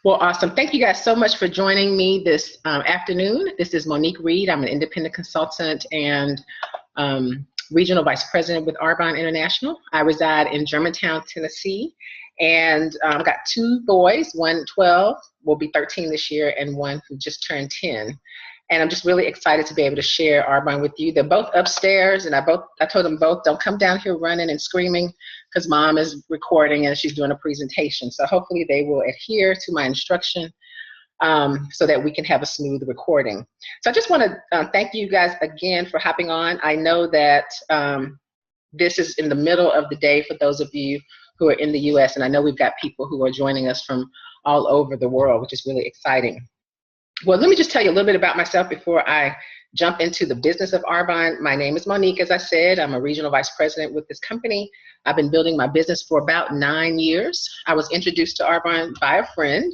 Well, awesome. Thank you guys so much for joining me this afternoon. This is Monique Reed. I'm an independent consultant and regional vice president with Arbonne International. I reside in Germantown, Tennessee, and I've got two boys, one 12, will be 13 this year, and one who just turned 10. And I'm just really excited to be able to share Arbonne with you. They're both upstairs, and I told them both, don't come down here running and screaming because mom is recording and she's doing a presentation. So hopefully they will adhere to my instruction so that we can have a smooth recording. So I just want to thank you guys again for hopping on. I know that this is in the middle of the day for those of you who are in the US, and I know we've got people who are joining us from all over the world, which is really exciting. Well, let me just tell you a little bit about myself before I jump into the business of Arbonne. My name is Monique, as I said. I'm a regional vice president with this company. I've been building my business for about 9 years. I was introduced to Arbonne by a friend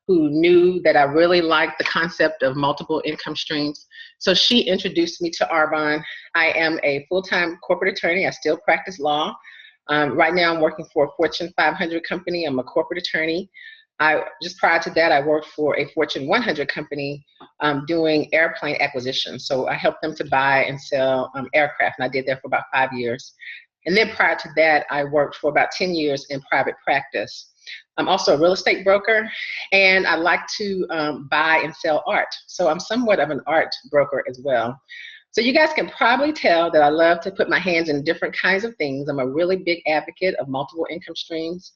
who knew that I really liked the concept of multiple income streams. So she introduced me to Arbonne. I am a full-time corporate attorney. I still practice law. Right now I'm working for a Fortune 500 company. I'm a corporate attorney. Just prior to that, I worked for a Fortune 100 company doing airplane acquisition. So I helped them to buy and sell aircraft, and I did that for about 5 years. And then prior to that, I worked for about 10 years in private practice. I'm also a real estate broker, and I like to buy and sell art. So I'm somewhat of an art broker as well. So you guys can probably tell that I love to put my hands in different kinds of things. I'm a really big advocate of multiple income streams.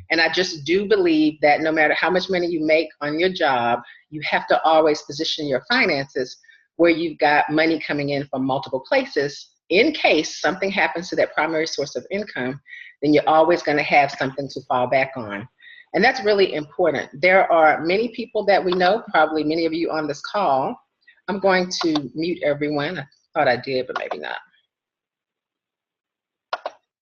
And I just do believe that no matter how much money you make on your job, you have to always position your finances where you've got money coming in from multiple places. In case something happens to that primary source of income, then you're always going to have something to fall back on. And that's really important. There are many people that we know, probably many of you on this call. I'm going to mute everyone. I thought I did, but maybe not.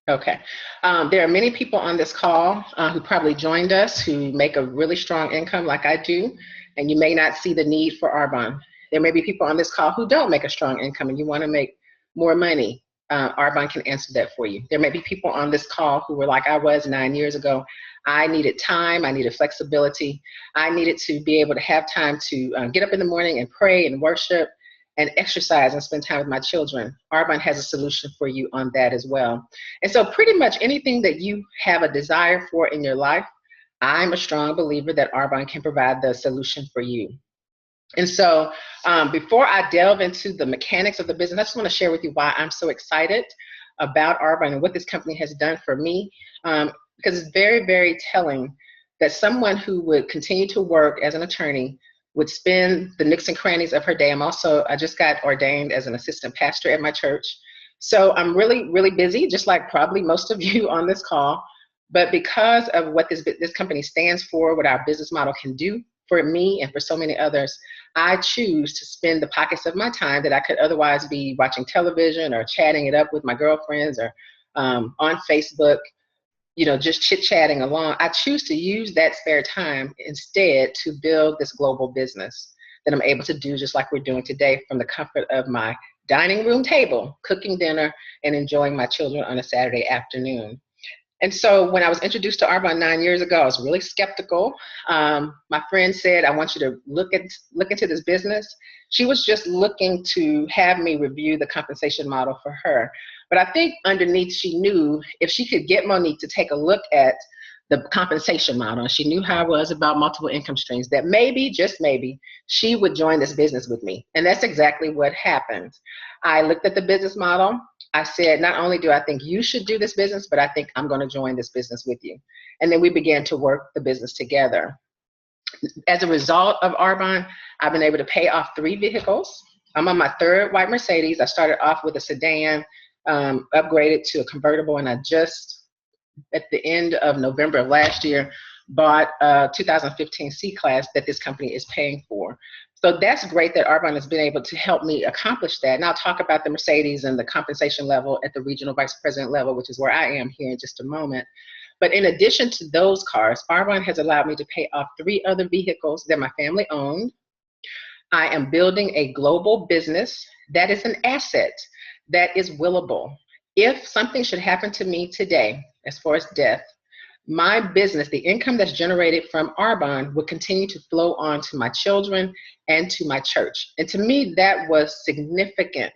Okay. There are many people on this call who probably joined us who make a really strong income like I do, and you may not see the need for Arbonne. There may be people on this call who don't make a strong income and you want to make more money. Arbonne can answer that for you. There may be people on this call who were like I was 9 years ago. I needed time, I needed flexibility. I needed to be able to have time to get up in the morning and pray and worship and exercise and spend time with my children. Arbonne has a solution for you on that as well. And so pretty much anything that you have a desire for in your life, I'm a strong believer that Arbonne can provide the solution for you. And so before I delve into the mechanics of the business, I just want to share with you why I'm so excited about Arbonne and what this company has done for me. Because it's very, very telling that someone who would continue to work as an attorney would spend the nooks and crannies of her day. I just got ordained as an assistant pastor at my church. So I'm really, really busy, just like probably most of you on this call. But because of what this company stands for, what our business model can do for me and for so many others, I choose to spend the pockets of my time that I could otherwise be watching television or chatting it up with my girlfriends or on Facebook, just chit-chatting along. I choose to use that spare time instead to build this global business that I'm able to do just like we're doing today from the comfort of my dining room table, cooking dinner and enjoying my children on a Saturday afternoon. And so when I was introduced to Arbonne 9 years ago, I was really skeptical. My friend said, I want you to look into this business. She was just looking to have me review the compensation model for her. But I think underneath she knew if she could get Monique to take a look at the compensation model, and she knew how I was about multiple income streams, that maybe, just maybe, she would join this business with me. And that's exactly what happened. I looked at the business model. I said, not only do I think you should do this business, but I think I'm going to join this business with you. And then we began to work the business together. As a result of Arbonne, I've been able to pay off 3 vehicles. I'm on my 3rd white Mercedes. I started off with a sedan, upgraded to a convertible, and I just, at the end of November of last year, bought a 2015 C-Class that this company is paying for. So that's great that Arbonne has been able to help me accomplish that. And I'll talk about the Mercedes and the compensation level at the regional vice president level, which is where I am here in just a moment. But in addition to those cars, Arbonne has allowed me to pay off 3 other vehicles that my family owned. I am building a global business that is an asset that is willable. If something should happen to me today, as far as death, my business, the income that's generated from Arbonne, would continue to flow on to my children and to my church. And to me, that was significant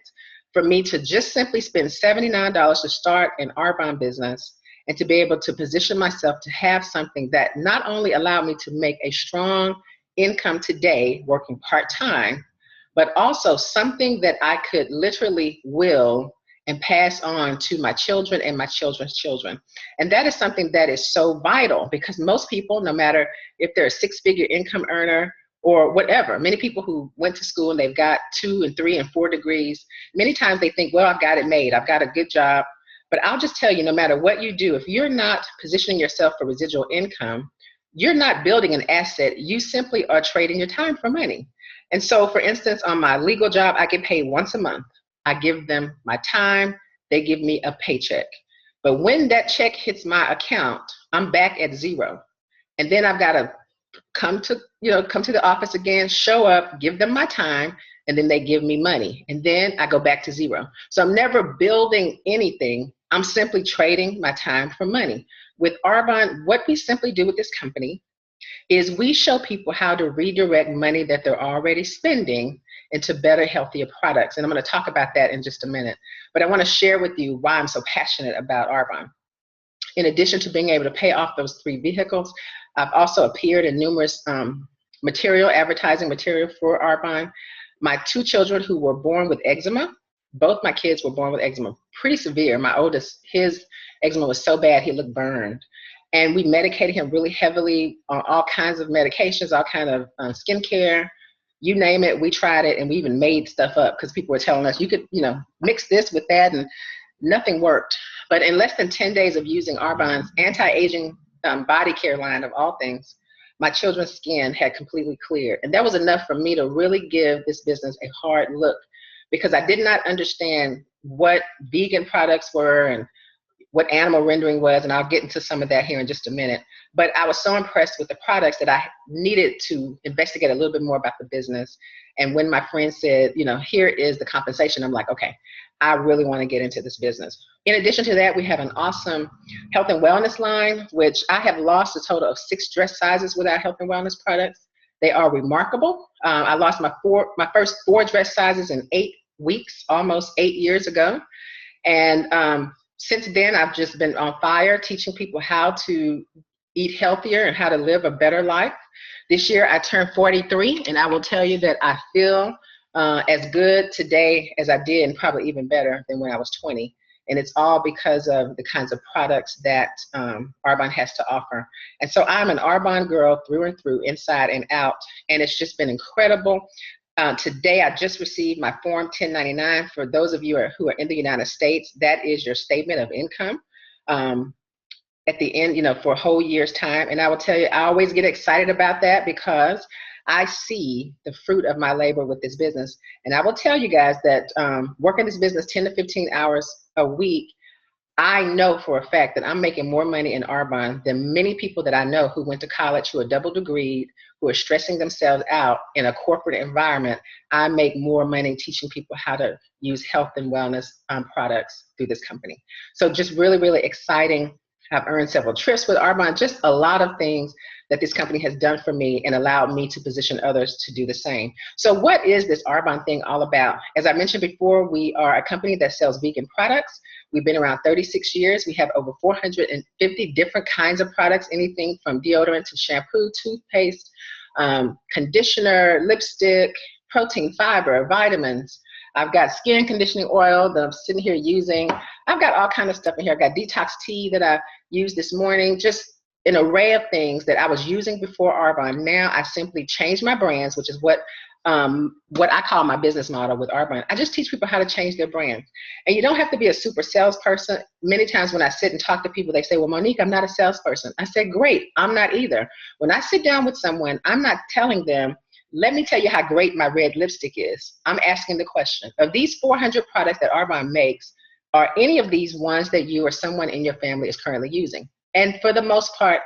for me to just simply spend $79 to start an Arbonne business and to be able to position myself to have something that not only allowed me to make a strong income today working part-time, but also something that I could literally will and pass on to my children and my children's children. And that is something that is so vital, because most people, no matter if they're a six-figure income earner or whatever, many people who went to school and they've got 2 and 3 and 4 degrees, many times they think, well, I've got it made, I've got a good job. But I'll just tell you, no matter what you do, if you're not positioning yourself for residual income, you're not building an asset, you simply are trading your time for money. And so, for instance, on my legal job, I get paid once a month. I give them my time, they give me a paycheck. But when that check hits my account, I'm back at zero. And then I've got to come to the office again, show up, give them my time, and then they give me money. And then I go back to zero. So I'm never building anything. I'm simply trading my time for money. With Arbonne, what we simply do with this company is we show people how to redirect money that they're already spending into better, healthier products. And I'm going to talk about that in just a minute. But I want to share with you why I'm so passionate about Arbonne. In addition to being able to pay off those 3 vehicles, I've also appeared in numerous advertising material for Arbonne. My 2 children who were born with eczema, both my kids were born with eczema, pretty severe. My oldest, his eczema was so bad he looked burned. And we medicated him really heavily on all kinds of medications, all kind of skincare, you name it, we tried it, and we even made stuff up because people were telling us you could, mix this with that, and nothing worked. But in less than 10 days of using Arbonne's anti-aging body care line of all things, my children's skin had completely cleared. And that was enough for me to really give this business a hard look, because I did not understand what vegan products were and what animal rendering was, and I'll get into some of that here in just a minute. But I was so impressed with the products that I needed to investigate a little bit more about the business. And when my friend said, here is the compensation, I'm like, okay, I really want to get into this business. In addition to that, we have an awesome health and wellness line, which I have lost a total of 6 dress sizes with our health and wellness products. They are remarkable. I lost my first 4 dress sizes in 8 weeks, almost 8 years ago. And since then, I've just been on fire teaching people how to eat healthier and how to live a better life. This year, I turned 43, and I will tell you that I feel as good today as I did, and probably even better than when I was 20. And it's all because of the kinds of products that Arbonne has to offer. And so I'm an Arbonne girl through and through, inside and out, and it's just been incredible. Today, I just received my Form 1099. For those of you who are in the United States, that is your statement of income at the end, for a whole year's time. And I will tell you, I always get excited about that because I see the fruit of my labor with this business. And I will tell you guys that working this business 10 to 15 hours a week, I know for a fact that I'm making more money in Arbonne than many people that I know who went to college, who are double degreed, who are stressing themselves out in a corporate environment. I make more money teaching people how to use health and wellness products through this company. So just really, really exciting. I've earned several trips with Arbonne, just a lot of things that this company has done for me and allowed me to position others to do the same. So what is this Arbonne thing all about? As I mentioned before, we are a company that sells vegan products. We've been around 36 years. We have over 450 different kinds of products, anything from deodorant to shampoo, toothpaste, conditioner, lipstick, protein, fiber, vitamins. I've got skin conditioning oil that I'm sitting here using. I've got all kinds of stuff in here. I've got detox tea that I used this morning, just an array of things that I was using before Arbonne. Now I simply change my brands, which is what I call my business model with Arbonne. I just teach people how to change their brands. And you don't have to be a super salesperson. Many times when I sit and talk to people, they say, well, Monique, I'm not a salesperson. I said, great, I'm not either. When I sit down with someone, I'm not telling them, let me tell you how great my red lipstick is. I'm asking the question, of these 400 products that Arbonne makes, are any of these ones that you or someone in your family is currently using? And for the most part,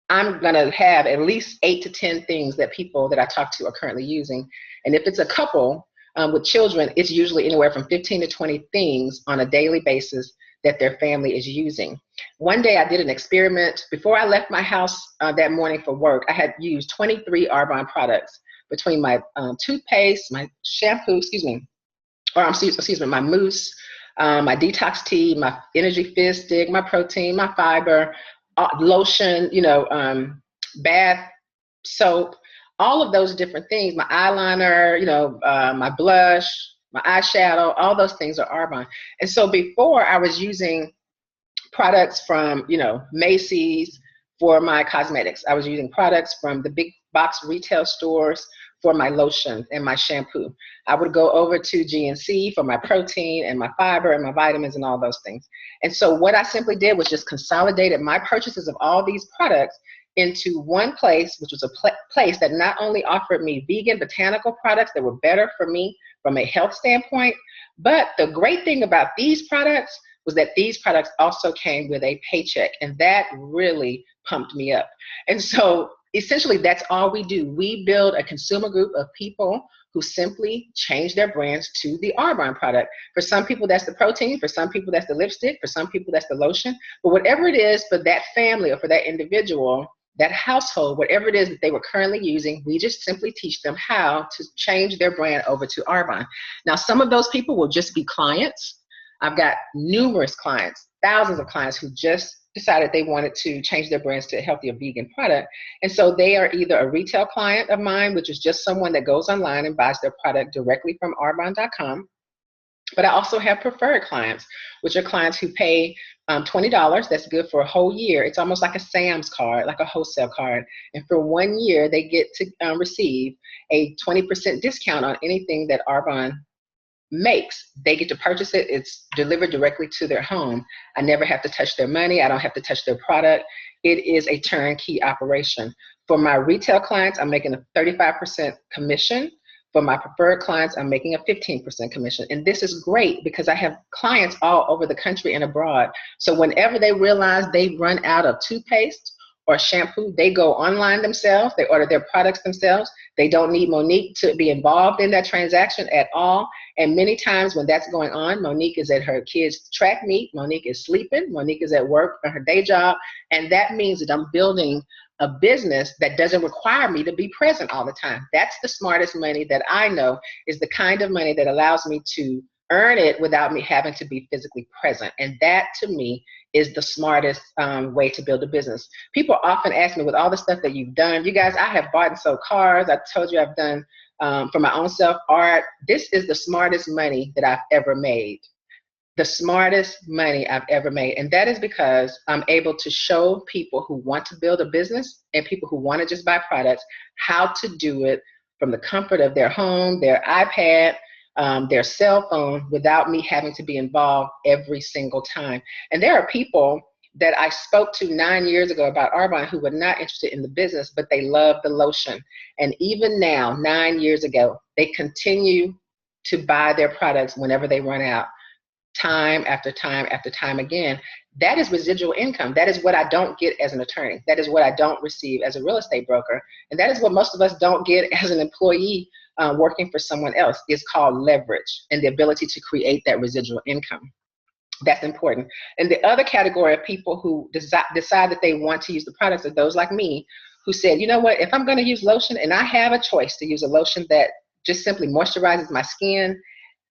I'm gonna have at least 8 to 10 things that people that I talk to are currently using. And if it's a couple with children, it's usually anywhere from 15 to 20 things on a daily basis that their family is using. One day I did an experiment. Before I left my house that morning for work, I had used 23 Arbonne products between my toothpaste, my shampoo, excuse me, my mousse, my detox tea, my energy fizz stick, my protein, my fiber, lotion, bath soap, all of those different things, my eyeliner, my blush, my eyeshadow, all those things are Arbonne. And so before I was using products from, Macy's for my cosmetics. I was using products from the big box retail stores for my lotion and my shampoo. I would go over to GNC for my protein and my fiber and my vitamins and all those things. And so what I simply did was just consolidated my purchases of all these products into one place, which was a place that not only offered me vegan botanical products that were better for me from a health standpoint, but the great thing about these products was that these products also came with a paycheck, and that really pumped me up. And so essentially that's all we do. We build a consumer group of people who simply change their brands to the Arbonne product. For some people that's the protein, for some people that's the lipstick, for some people that's the lotion, but whatever it is for that family or for that individual, that household, whatever it is that they were currently using, we just simply teach them how to change their brand over to Arbonne. Now, some of those people will just be clients. I've got numerous clients, thousands of clients who just decided they wanted to change their brands to a healthier vegan product. And so they are either a retail client of mine, which is just someone that goes online and buys their product directly from arbonne.com. But I also have preferred clients, which are clients who pay $20. That's good for a whole year. It's almost like a Sam's card, like a wholesale card. And for 1 year, they get to receive a 20% discount on anything that Arbonne makes. They get to purchase it. It's delivered directly to their home. I never have to touch their money. I don't have to touch their product. It is a turnkey operation. For my retail clients, I'm making a 35% commission. For my preferred clients, I'm making a 15% commission. And this is great because I have clients all over the country and abroad. So whenever they realize they run out of toothpaste or shampoo, they go online themselves, they order their products themselves. They don't need Monique to be involved in that transaction at all. And many times when that's going on, Monique is at her kids' track meet, Monique is sleeping, Monique is at work on her day job, and that means that I'm building a business that doesn't require me to be present all the time. That's the smartest money that I know is the kind of money that allows me to earn it without me having to be physically present. And that to me is the smartest way to build a business. People often ask me, with all the stuff that you've done, you guys, I have bought and sold cars. I told you I've done for my own self art. This is the smartest money that I've ever made. The smartest money I've ever made. And that is because I'm able to show people who want to build a business and people who want to just buy products how to do it from the comfort of their home, their iPad, their cell phone, without me having to be involved every single time. And there are people that I spoke to 9 years ago about Arbonne who were not interested in the business, but they love the lotion. And even now, 9 years ago, they continue to buy their products whenever they run out. Time after time after time again. That is residual income. That is what I don't get as an attorney. That is what I don't receive as a real estate broker. And that is what most of us don't get as an employee working for someone else. It's called leverage and the ability to create that residual income. That's important. And the other category of people who decide that they want to use the products are those like me who said, you know what, if I'm going to use lotion and I have a choice to use a lotion that just simply moisturizes my skin,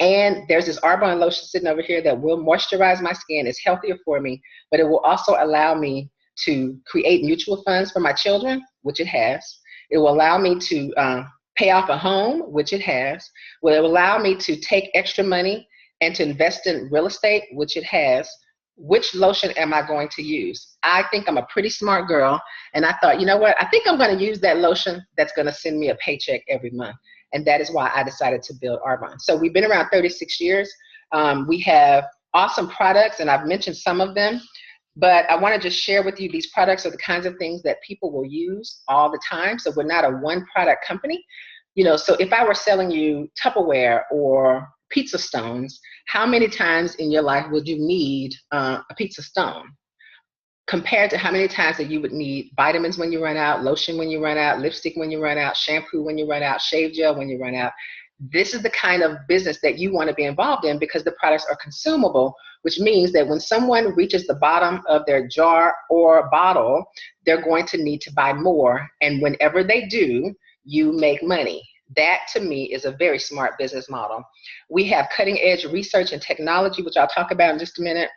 and there's this Arbonne lotion sitting over here that will moisturize my skin. It's healthier for me, but it will also allow me to create mutual funds for my children, which it has. It will allow me to pay off a home, which it has. Will it allow me to take extra money and to invest in real estate, which it has. Which lotion am I going to use? I think I'm a pretty smart girl, and I thought, you know what? I think I'm going to use that lotion that's going to send me a paycheck every month. And that is why I decided to build Arbonne. So we've been around 36 years. We have awesome products, and I've mentioned some of them, but I want to just share with you these products are the kinds of things that people will use all the time. So we're not a one product company. So if I were selling you Tupperware or pizza stones, how many times in your life would you need a pizza stone? Compared to how many times that you would need vitamins when you run out, lotion when you run out, lipstick when you run out, shampoo when you run out, shave gel when you run out. this is the kind of business that you want to be involved in, because the products are consumable, which means that when someone reaches the bottom of their jar or bottle, they're going to need to buy more. And whenever they do, you make money. That to me is a very smart business model. We have cutting edge research and technology, which I'll talk about in just a minute.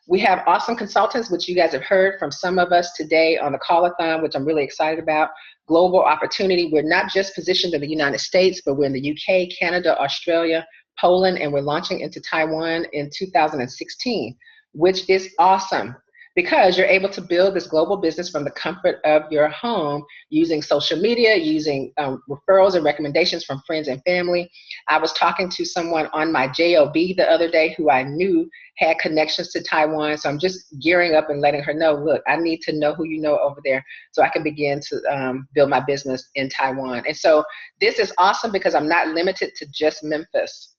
We have awesome consultants, which you guys have heard from some of us today on the call-a-thon, which I'm really excited about. Global opportunity. We're not just positioned in the United States, but we're in the UK, Canada, Australia, Poland, and we're launching into Taiwan in 2016, which is awesome, because you're able to build this global business from the comfort of your home using social media, using referrals and recommendations from friends and family. I was talking to someone on my JOB the other day who I knew had connections to Taiwan. So I'm just gearing up and letting her know, look, I need to know who you know over there so I can begin to build my business in Taiwan. And so this is awesome because I'm not limited to just Memphis.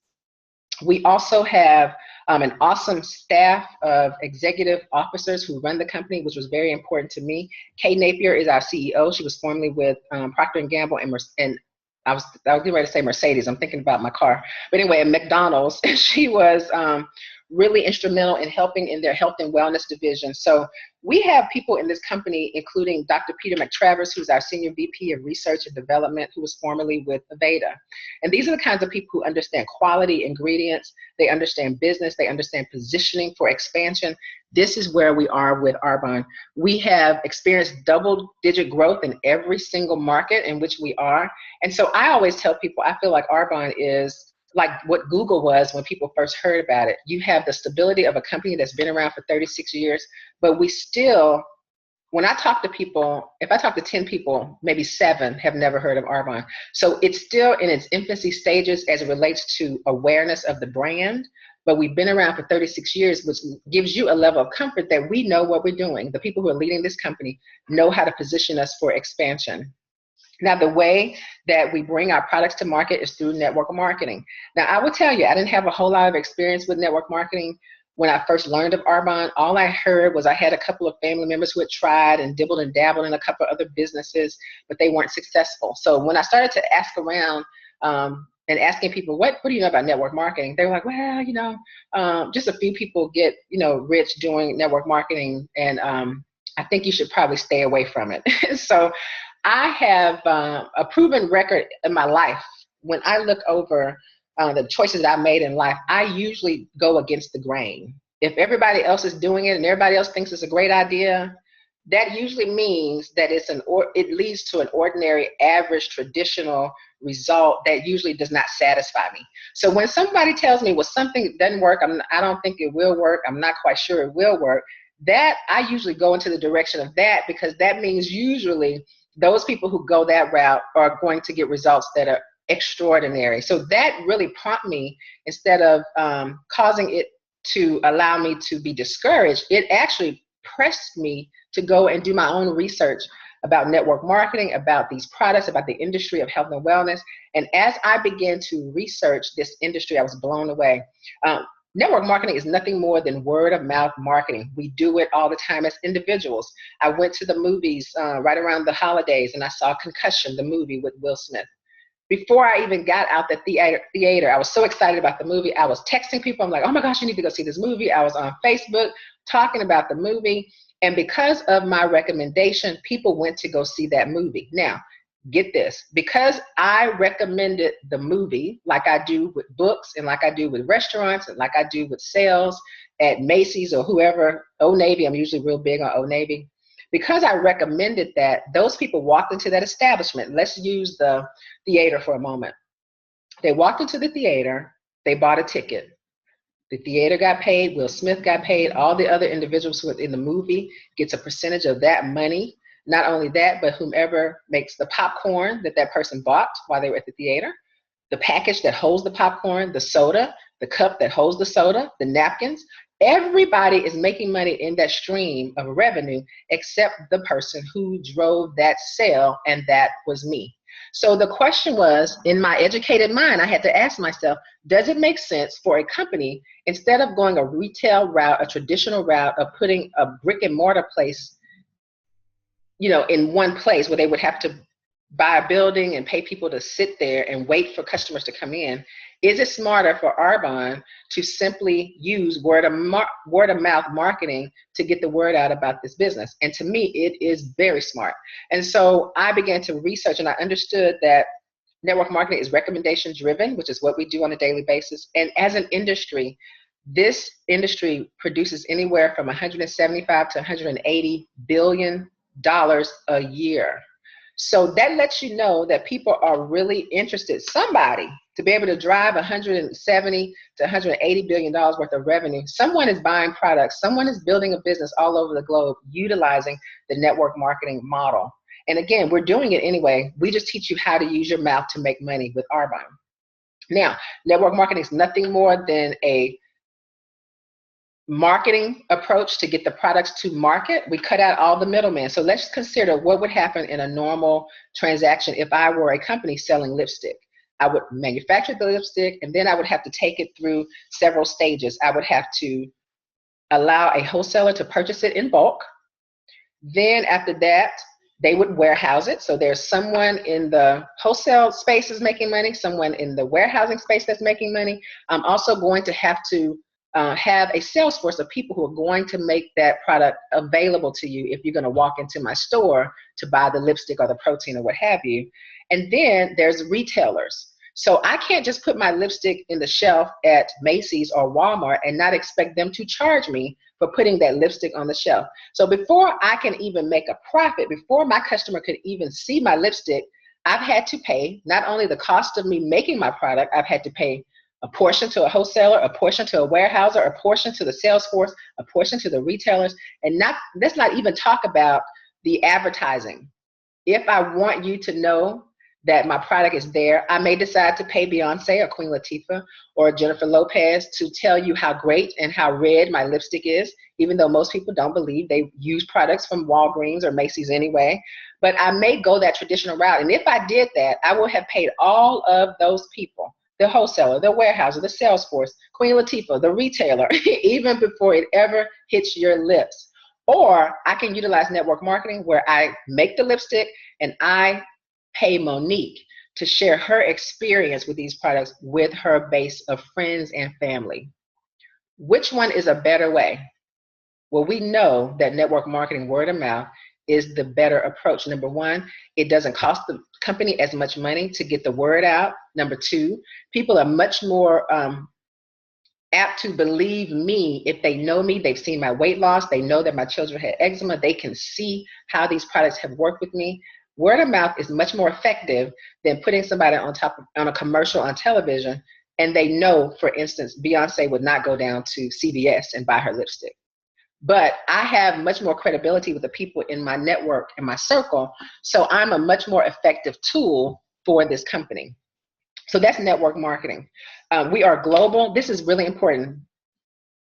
We also have an awesome staff of executive officers who run the company, which was very important to me. Kay Napier is our CEO. She was formerly with Procter & Gamble and I was getting ready to say Mercedes. I'm thinking about my car. But anyway, at McDonald's, she was really instrumental in helping in their health and wellness division. So we have people in this company, including Dr. Peter McTravers, who's our Senior VP of Research and Development, who was formerly with Aveda. And these are the kinds of people who understand quality ingredients, they understand business, they understand positioning for expansion. This is where we are with Arbonne. We have experienced double-digit growth in every single market in which we are. And so I always tell people, I feel like Arbonne is like what Google was when people first heard about it. You have the stability of a company that's been around for 36 years, but we still, when I talk to people, if I talk to 10 people, maybe 7 have never heard of Arbonne. So it's still in its infancy stages as it relates to awareness of the brand, but we've been around for 36 years, which gives you a level of comfort that we know what we're doing. The people who are leading this company know how to position us for expansion. Now, the way that we bring our products to market is through network marketing. Now, I will tell you, I didn't have a whole lot of experience with network marketing when I first learned of Arbonne. All I heard was I had a couple of family members who had tried and dibbled and dabbled in a couple of other businesses, but they weren't successful. So when I started to ask around and asking people, what do you know about network marketing? They were like, well, just a few people get, rich doing network marketing, and I think you should probably stay away from it. So I have a proven record in my life. When I look over the choices that I made in life, I usually go against the grain. If everybody else is doing it and everybody else thinks it's a great idea, that usually means that it leads to an ordinary, average, traditional result that usually does not satisfy me. So when somebody tells me, well, something doesn't work, I don't think it will work, I'm not quite sure it will work, that I usually go into the direction of that, because that means usually those people who go that route are going to get results that are extraordinary. So that really prompted me, instead of causing it to allow me to be discouraged, it actually pressed me to go and do my own research about network marketing, about these products, about the industry of health and wellness. And as I began to research this industry, I was blown away. Network marketing is nothing more than word of mouth marketing. We do it all the time as individuals. I went to the movies right around the holidays, and I saw Concussion, the movie with Will Smith. Before I even got out the theater, I was so excited about the movie. I was texting people. I'm like, oh my gosh, you need to go see this movie. I was on Facebook talking about the movie. And because of my recommendation, people went to go see that movie. Now, get this, because I recommended the movie, like I do with books and like I do with restaurants and like I do with sales at Macy's or whoever, Old Navy, I'm usually real big on Old Navy. Because I recommended that, those people walked into that establishment. Let's use the theater for a moment. They walked into the theater, they bought a ticket. The theater got paid, Will Smith got paid, all the other individuals who were in the movie gets a percentage of that money. Not only that, but whomever makes the popcorn that person bought while they were at the theater, the package that holds the popcorn, the soda, the cup that holds the soda, the napkins, everybody is making money in that stream of revenue except the person who drove that sale, and that was me. So the question was, in my educated mind, I had to ask myself, does it make sense for a company, instead of going a retail route, a traditional route of putting a brick and mortar place, in one place where they would have to buy a building and pay people to sit there and wait for customers to come in? Is it smarter for Arbonne to simply use word of mouth marketing to get the word out about this business? And to me, it is very smart. And so I began to research, and I understood that network marketing is recommendation driven, which is what we do on a daily basis. And as an industry, this industry produces anywhere from 175 to 180 billion dollars a year. So that lets you know that people are really interested. Somebody to be able to drive 170 to 180 billion dollars worth of revenue. Someone is buying products. Someone is building a business all over the globe utilizing the network marketing model. And again, we're doing it anyway. We just teach you how to use your mouth to make money with Arbonne. Now, network marketing is nothing more than a marketing approach to get the products to market. We cut out all the middlemen. So let's consider what would happen in a normal transaction if I were a company selling lipstick. I would manufacture the lipstick, and then I would have to take it through several stages. I would have to allow a wholesaler to purchase it in bulk. Then after that, they would warehouse it. So there's someone in the wholesale space is making money, someone in the warehousing space that's making money. I'm also going to have a sales force of people who are going to make that product available to you if you're going to walk into my store to buy the lipstick or the protein or what have you. And then there's retailers. So I can't just put my lipstick in the shelf at Macy's or Walmart and not expect them to charge me for putting that lipstick on the shelf. So before I can even make a profit, before my customer could even see my lipstick, I've had to pay not only the cost of me making my product, I've had to pay a portion to a wholesaler, a portion to a warehouser, a portion to the sales force, a portion to the retailers, and let's not even talk about the advertising. If I want you to know that my product is there, I may decide to pay Beyonce or Queen Latifah or Jennifer Lopez to tell you how great and how red my lipstick is, even though most people don't believe. They use products from Walgreens or Macy's anyway. But I may go that traditional route. And if I did that, I would have paid all of those people, the wholesaler, the warehouser, the sales force, Queen Latifah, the retailer, even before it ever hits your lips. Or I can utilize network marketing where I make the lipstick and I pay Monique to share her experience with these products with her base of friends and family. Which one is a better way? Well, we know that network marketing, word of mouth, is the better approach. Number one, it doesn't cost the company as much money to get the word out. Number two, people are much more apt to believe me if they know me, they've seen my weight loss, they know that my children had eczema, they can see how these products have worked with me. Word of mouth is much more effective than putting somebody on a commercial on television, and they know, for instance, Beyonce would not go down to CVS and buy her lipstick. But I have much more credibility with the people in my network, in my circle, so I'm a much more effective tool for this company. So that's network marketing. We are global. This is really important.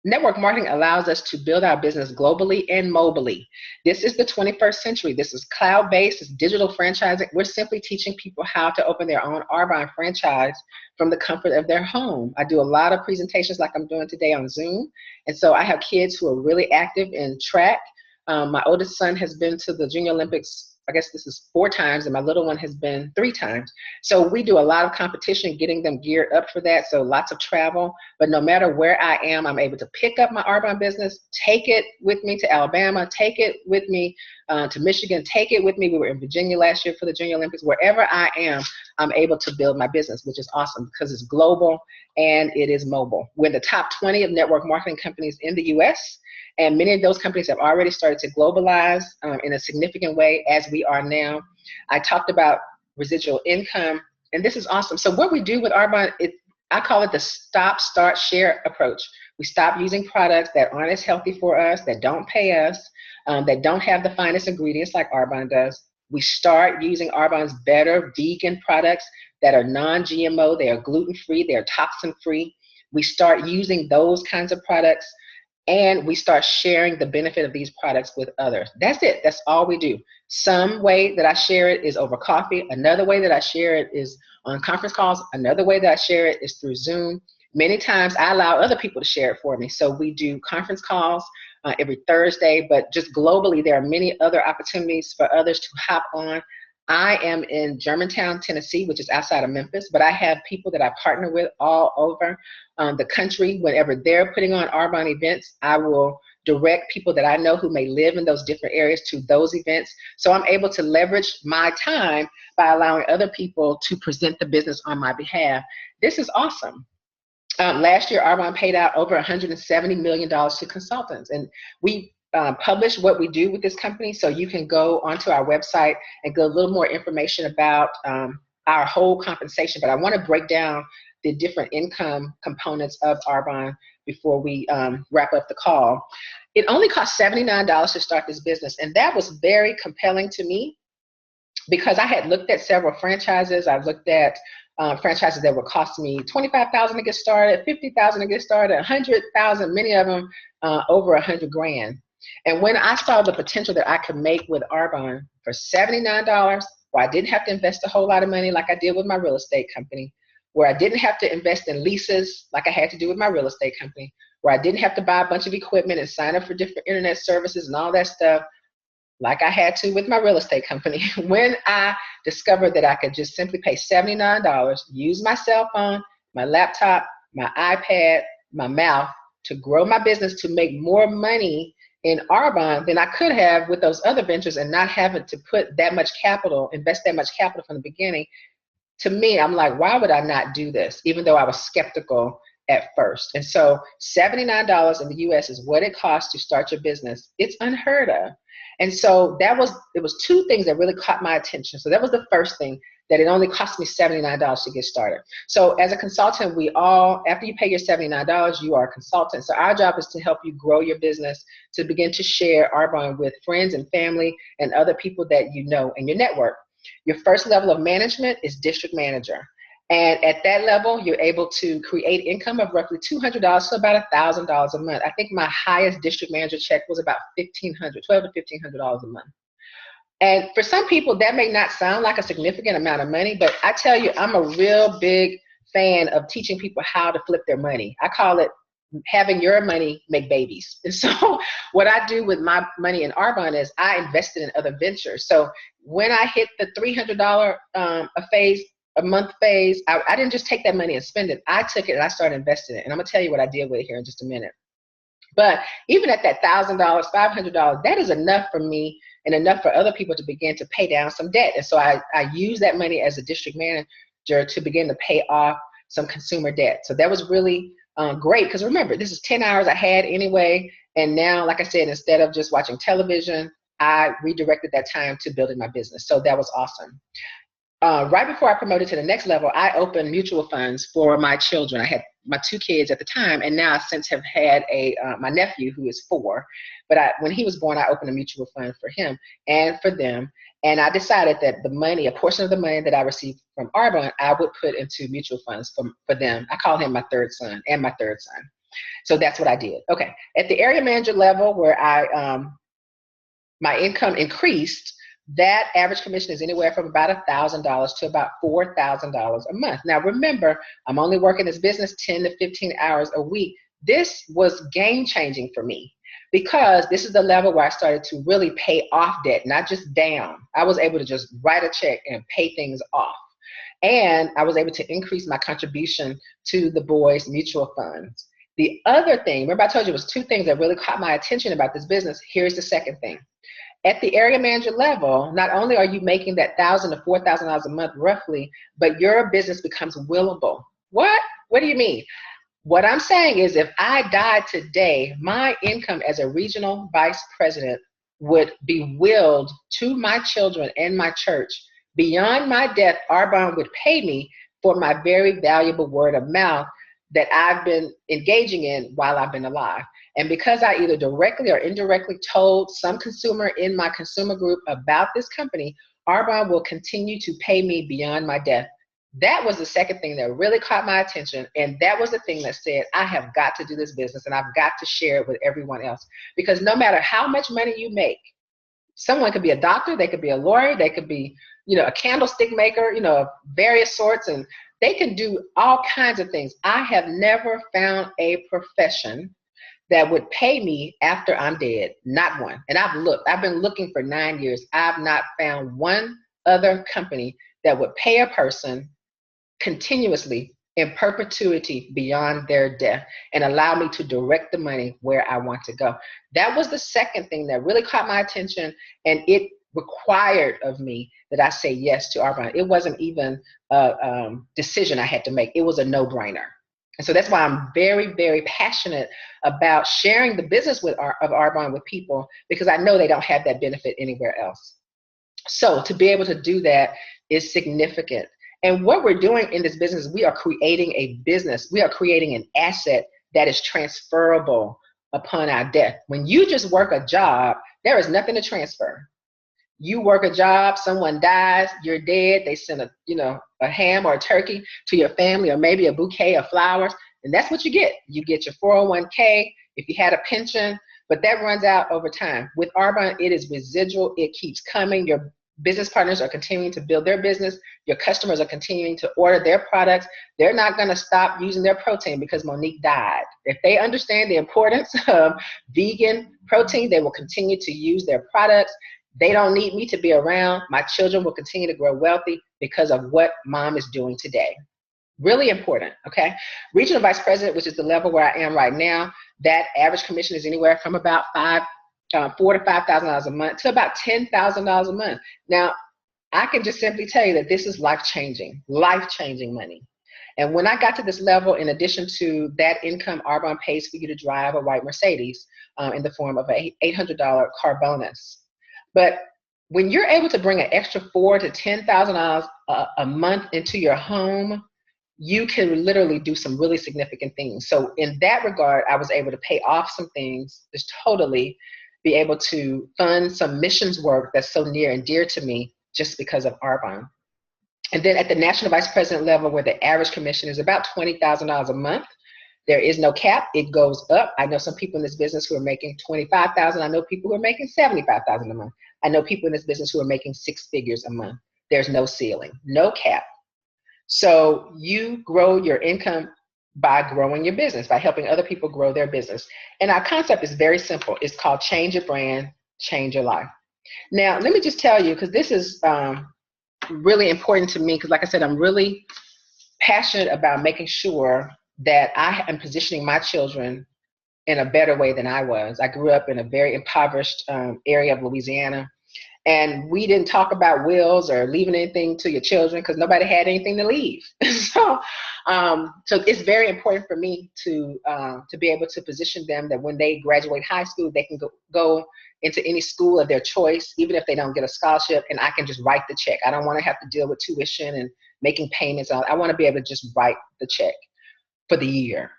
Network marketing allows us to build our business globally and mobily. This is the 21st century. This is cloud-based, it's digital franchising. We're simply teaching people how to open their own Arbonne franchise from the comfort of their home. I do a lot of presentations like I'm doing today on Zoom. And so I have kids who are really active in track. My oldest son has been to the Junior Olympics, I guess this is 4 times, and my little one has been 3 times. So we do a lot of competition, getting them geared up for that, so lots of travel. But no matter where I am, I'm able to pick up my Arbonne business, take it with me to Alabama, take it with me to Michigan, take it with me. We were in Virginia last year for the Junior Olympics. Wherever I am, I'm able to build my business, which is awesome because it's global and it is mobile. We're in the top 20 of network marketing companies in the US. And many of those companies have already started to globalize in a significant way as we are now. I talked about residual income, and this is awesome. So what we do with Arbonne, I call it the stop, start, share approach. We stop using products that aren't as healthy for us, that don't pay us, that don't have the finest ingredients like Arbonne does. We start using Arbonne's better vegan products that are non-GMO, they are gluten-free, they are toxin-free. We start using those kinds of products, and we start sharing the benefit of these products with others. That's it. That's all we do. Some way that I share it is over coffee. Another way that I share it is on conference calls. Another way that I share it is through Zoom. Many times I allow other people to share it for me. So we do conference calls every Thursday, but just globally, there are many other opportunities for others to hop on. I am in Germantown, Tennessee, which is outside of Memphis, but I have people that I partner with all over the country. Whenever they're putting on Arbonne events, I will direct people that I know who may live in those different areas to those events. So I'm able to leverage my time by allowing other people to present the business on my behalf. This is awesome. Last year, Arbonne paid out over $170 million to consultants. And we publish what we do with this company. So you can go onto our website and get a little more information about our whole compensation. But I want to break down the different income components of Arbonne before we wrap up the call. It only cost $79 to start this business. And that was very compelling to me because I had looked at several franchises. I looked at franchises that would cost me $25,000 to get started, $50,000 to get started, $100,000, many of them over $100,000. And when I saw the potential that I could make with Arbonne for $79, where I didn't have to invest a whole lot of money like I did with my real estate company, where I didn't have to invest in leases like I had to do with my real estate company, where I didn't have to buy a bunch of equipment and sign up for different internet services and all that stuff, like I had to with my real estate company. When I discovered that I could just simply pay $79, use my cell phone, my laptop, my iPad, my mouth to grow my business to make more money in Arbonne than I could have with those other ventures and not having to put that much capital, invest that much capital from the beginning. To me, I'm like, why would I not do this? Even though I was skeptical at first. And so $79 in the US is what it costs to start your business. It's unheard of. And so it was two things that really caught my attention. So that was the first thing, that it only cost me $79 to get started. So as a consultant, after you pay your $79, you are a consultant. So our job is to help you grow your business, to begin to share Arbonne with friends and family and other people that you know in your network. Your first level of management is district manager. And at that level, you're able to create income of roughly $200 to about $1,000 a month. I think my highest district manager check was about $1,500 to $1,500 a month. And for some people, that may not sound like a significant amount of money, but I tell you, I'm a real big fan of teaching people how to flip their money. I call it having your money make babies. And so what I do with my money in Arbonne is I invested in other ventures. So when I hit the $300 a month phase, I didn't just take that money and spend it. I took it and I started investing it. And I'm gonna tell you what I did with it here in just a minute. But even at that $1,000, $500, that is enough for me and enough for other people to begin to pay down some debt. And so I use that money as a district manager to begin to pay off some consumer debt. So that was really great, because remember, this is 10 hours I had anyway. And now, like I said, instead of just watching television, I redirected that time to building my business. So that was awesome. Right before I promoted to the next level, I opened mutual funds for my children. I had my two kids at the time, and now I since have had my nephew who is 4. But when he was born, I opened a mutual fund for him and for them. And I decided that a portion of the money that I received from Arbonne, I would put into mutual funds for them. I call him my third son and my third son. So that's what I did. Okay. At the area manager level, where my income increased, that average commission is anywhere from about $1,000 to about $4,000 a month. Now, remember, I'm only working this business 10 to 15 hours a week. This was game changing for me, because this is the level where I started to really pay off debt, not just down. I was able to just write a check and pay things off. And I was able to increase my contribution to the boys' mutual funds. The other thing, remember I told you it was 2 things that really caught my attention about this business. Here's the second thing. At the area manager level, not only are you making that $1,000 to $4,000 a month roughly, but your business becomes willable. What? What do you mean? What I'm saying is, if I died today, my income as a regional vice president would be willed to my children and my church. Beyond my death, Arbonne would pay me for my very valuable word of mouth that I've been engaging in while I've been alive. And because I either directly or indirectly told some consumer in my consumer group about this company, Arbonne will continue to pay me beyond my death. That was the second thing that really caught my attention. And that was the thing that said, I have got to do this business and I've got to share it with everyone else. Because no matter how much money you make, someone could be a doctor, they could be a lawyer, they could be, a candlestick maker, of various sorts, and they can do all kinds of things. I have never found a profession that would pay me after I'm dead. Not one. And I've been looking for 9 years. I've not found one other company that would pay a person continuously in perpetuity beyond their death and allow me to direct the money where I want to go. That was the second thing that really caught my attention, and it required of me that I say yes to Arbonne. It wasn't even a decision I had to make. It was a no-brainer. And so that's why I'm very, very passionate about sharing the business of Arbonne with people, because I know they don't have that benefit anywhere else. So to be able to do that is significant. And what we're doing in this business, we are creating a business. We are creating an asset that is transferable upon our death. When you just work a job, there is nothing to transfer. You work a job, someone dies, you're dead, they send a ham or a turkey to your family, or maybe a bouquet of flowers, and that's what you get. You get your 401k, if you had a pension, but that runs out over time. With Arbonne, it is residual, it keeps coming. Your business partners are continuing to build their business, your customers are continuing to order their products. They're not gonna stop using their protein because Monique died. If they understand the importance of vegan protein, they will continue to use their products. They don't need me to be around. My children will continue to grow wealthy because of what mom is doing today. Really important, okay? Regional vice president, which is the level where I am right now, that average commission is anywhere from about $4,000 to $5,000 a month to about $10,000 a month. Now, I can just simply tell you that this is life-changing money. And when I got to this level, in addition to that income, Arbonne pays for you to drive a white Mercedes in the form of an $800 car bonus. But when you're able to bring an extra $4,000 to $10,000 a month into your home, you can literally do some really significant things. So in that regard, I was able to pay off some things, just totally be able to fund some missions work that's so near and dear to me just because of Arbonne. And then at the national vice president level, where the average commission is about $20,000 a month, there is no cap. It goes up. I know some people in this business who are making $25,000. I know people who are making $75,000 a month. I know people in this business who are making six figures a month. There's no ceiling, no cap. So you grow your income by growing your business, by helping other people grow their business. And our concept is very simple. It's called Change Your Brand, Change Your Life. Now, let me just tell you, because this is really important to me, because like I said, I'm really passionate about making sure that I am positioning my children in a better way than I was. I grew up in a very impoverished area of Louisiana, and we didn't talk about wills or leaving anything to your children because nobody had anything to leave. So it's very important for me to be able to position them that when they graduate high school, they can go into any school of their choice, even if they don't get a scholarship, and I can just write the check. I don't want to have to deal with tuition and making payments. I want to be able to just write the check for the year.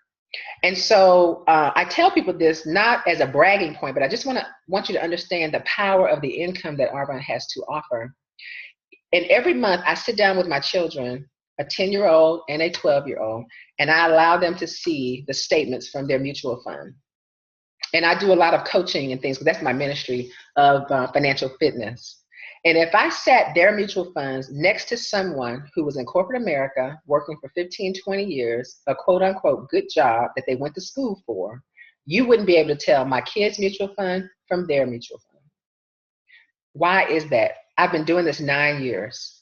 And so I tell people this not as a bragging point, but I just want you to understand the power of the income that Arbonne has to offer. And every month I sit down with my children, a 10-year-old and a 12-year-old, and I allow them to see the statements from their mutual fund. And I do a lot of coaching and things, because that's my ministry of financial fitness. And if I sat their mutual funds next to someone who was in corporate America working for 15, 20 years, a quote unquote good job that they went to school for, you wouldn't be able to tell my kids' mutual fund from their mutual fund. Why is that? I've been doing this 9 years.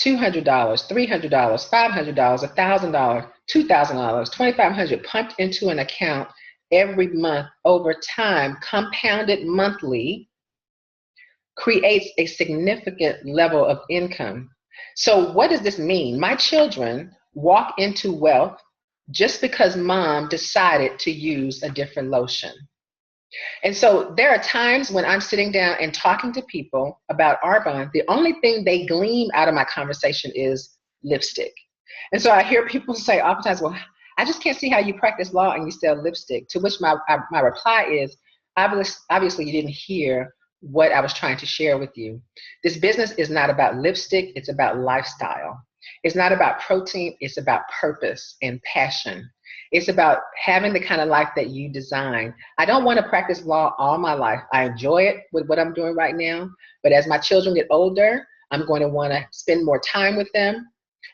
$200, $300, $500, $1,000, $2,000, $2,500 pumped into an account every month over time, compounded monthly, creates a significant level of income. So what does this mean? My children walk into wealth just because mom decided to use a different lotion. And so there are times when I'm sitting down and talking to people about Arbonne, the only thing they glean out of my conversation is lipstick. And so I hear people say oftentimes, well, I just can't see how you practice law and you sell lipstick. To which my reply is, obviously you didn't hear what I was trying to share with you. This business is not about lipstick, it's about lifestyle. It's not about protein, it's about purpose and passion. It's about having the kind of life that you design. I don't want to practice law all my life. I enjoy it with what I'm doing right now, but as my children get older, I'm going to want to spend more time with them.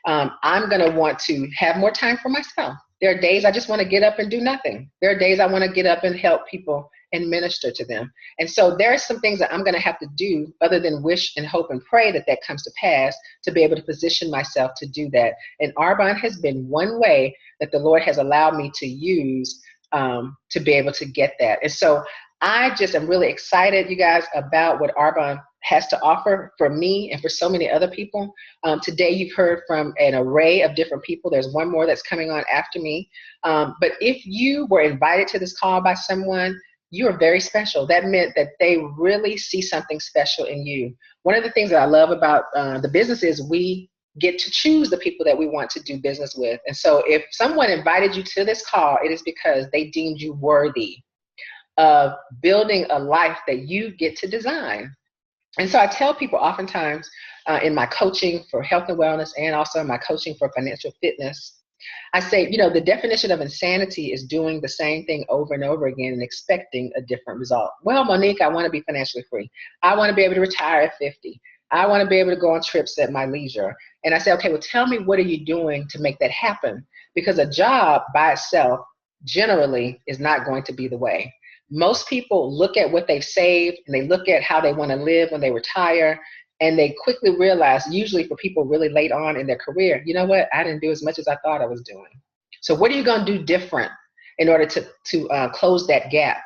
I'm going to want to have more time for myself. There are days I just want to get up and do nothing. There are days I want to get up and help people and minister to them. And so there are some things that I'm going to have to do other than wish and hope and pray that that comes to pass to be able to position myself to do that. And Arbonne has been one way that the Lord has allowed me to use to be able to get that. And so I just am really excited, you guys, about what Arbonne has to offer for me and for so many other people. Today you've heard from an array of different people. There's one more that's coming on after me. But if you were invited to this call by someone, you are very special. That meant that they really see something special in you. One of the things that I love about the business is we get to choose the people that we want to do business with. And so if someone invited you to this call, it is because they deemed you worthy of building a life that you get to design. And so I tell people oftentimes in my coaching for health and wellness and also in my coaching for financial fitness, I say, the definition of insanity is doing the same thing over and over again and expecting a different result. Well, Monique, I want to be financially free. I want to be able to retire at 50. I want to be able to go on trips at my leisure. And I say, okay, well, tell me, what are you doing to make that happen? Because a job by itself generally is not going to be the way. Most people look at what they've saved and they look at how they want to live when they retire, and they quickly realize, usually for people really late on in their career, you know what, I didn't do as much as I thought I was doing. So what are you going to do different in order to close that gap?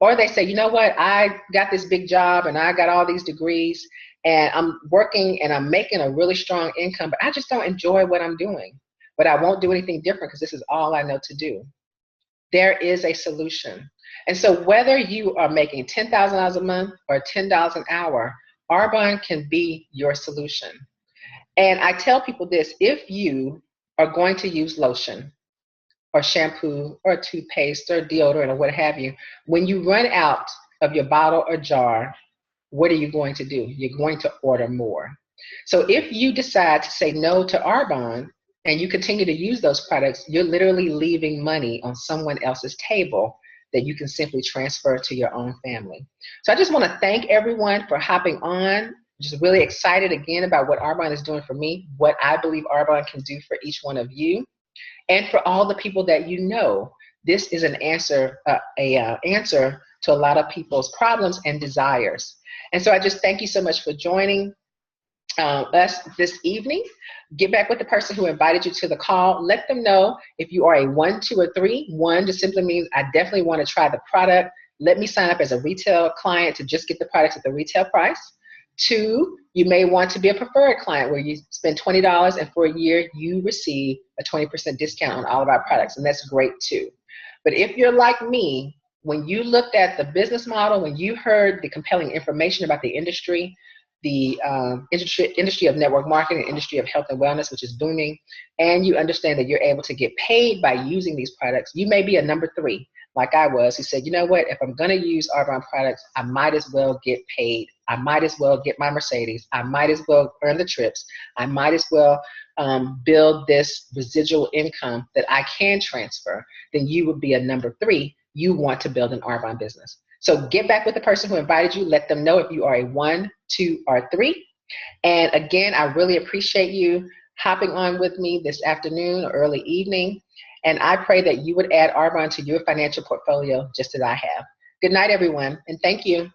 Or they say, you know what, I got this big job and I got all these degrees and I'm working and I'm making a really strong income, but I just don't enjoy what I'm doing. But I won't do anything different because this is all I know to do. There is a solution. And so whether you are making $10,000 a month or $10 an hour, Arbonne can be your solution. And I tell people this: if you are going to use lotion or shampoo or toothpaste or deodorant or what have you, when you run out of your bottle or jar, what are you going to do? You're going to order more. So if you decide to say no to Arbonne and you continue to use those products, you're literally leaving money on someone else's table that you can simply transfer to your own family. So I just want to thank everyone for hopping on. Just really excited again about what Arbonne is doing for me, what I believe Arbonne can do for each one of you, and for all the people that you know. This is an answer, answer to a lot of people's problems and desires. And so I just thank you so much for joining us this evening. Get back with the person who invited you to the call. Let them know if you are a 1, 2, or 3. 1 just simply means I definitely want to try the product. Let me sign up as a retail client to just get the products at the retail price. 2, you may want to be a preferred client where you spend $20 and for a year you receive a 20% discount on all of our products, and that's great too. But if you're like me, when you looked at the business model, when you heard the compelling information about the industry of network marketing, industry of health and wellness, which is booming, and you understand that you're able to get paid by using these products, you may be a number 3, like I was, who said, you know what, if I'm going to use Arbonne products, I might as well get paid. I might as well get my Mercedes. I might as well earn the trips. I might as well build this residual income that I can transfer. Then you would be a number 3. You want to build an Arbonne business. So get back with the person who invited you. Let them know if you are a 1, 2, or 3. And again, I really appreciate you hopping on with me this afternoon or early evening. And I pray that you would add Arbonne to your financial portfolio just as I have. Good night, everyone, and thank you.